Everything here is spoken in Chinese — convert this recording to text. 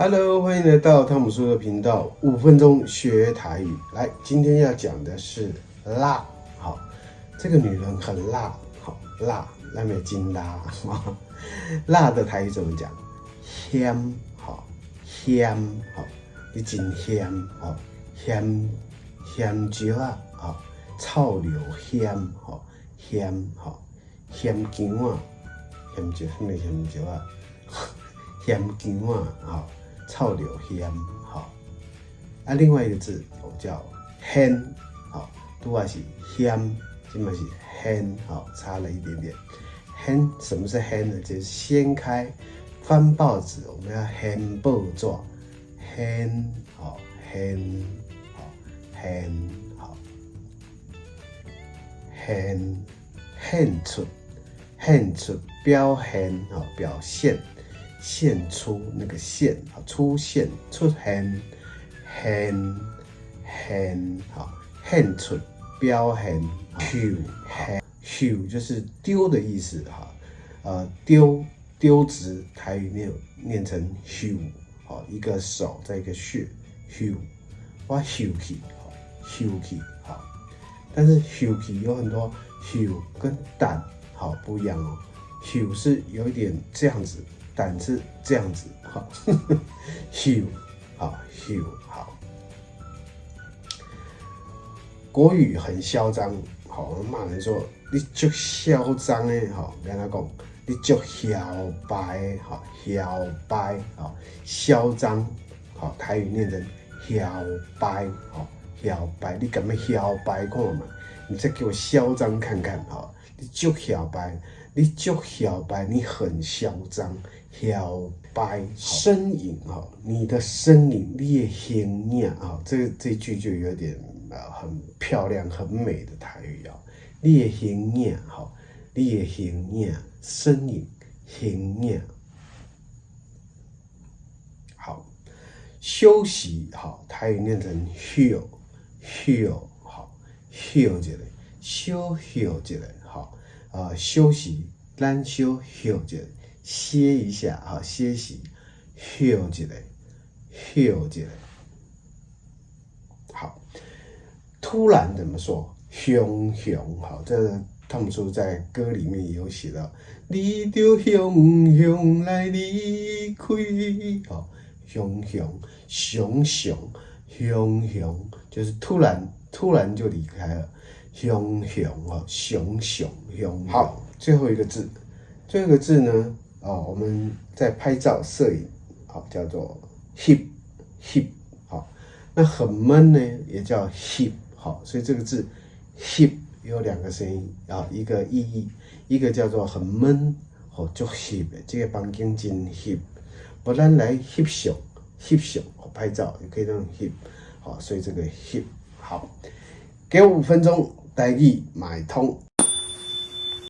Hello，欢迎来到汤姆叔的频道，5分钟学台语。来，今天要讲的是辣。好，这个女人很辣，好辣，那么金辣。辣的台语怎么讲？咸，好咸，好，你真咸，好咸椒啊，好臭流咸，好咸，好咸姜啊，咸椒什么咸椒啊？咸姜啊，好。臭柳咸，好，另外一个字我叫鲜，好，都还是咸，基本是鲜，好，差了一点点。鲜，什么是鲜呢？就是掀开翻报纸，我们要掀报纸，鲜，好，鲜，好，鲜，好，鲜，献出，表现，好，表现。现出那个现啊，出现出现，好，现出表现，show 就是丢的意思哈，丢掷，台语念成 show， 好，一个手在一个穴 show， 我 show 去，好 show 去，好，但是 show 去有很多 show 跟胆好不一样哦 ，show 是有一点这样子。胆是这样子，好，咻，好，咻，好。国语很嚣张，好，我们骂人说你足嚣张的，好，跟他讲，你足摇摆，好，摇摆，好，嚣张，好，台语念成摇摆，好，摇摆，你敢要摇摆看嘛？你再给我嚣张看看，好，你足摇摆。你就摇摆，你很嚣张，摇摆身影哈，你的身影，你的形影啊，这句就有点很漂亮、很美的台语啊，你的形影哈，你的形影，身影，形影，好，休息好，台语念成休，好，休一下，休一下，好。休息，咱休一下，歇一下啊，歇息，休一下，好。突然怎么说？熊，好，这汤姆叔在歌里面也有写到，你就熊来离开，好，熊，就是突然就离开了。熊哦，熊，好，最后一个字呢，我们在拍照摄影，好，叫做 hip， 好，那很闷呢，也叫 hip， 好，所以这个字 hip 有两个声音啊，一个意义，一个叫做很闷，好，就 hip， 这个房间真 hip， 不然来 hip 熊，拍照也可以用 hip， 好，所以这个 hip 好，给我5分钟。台语买通。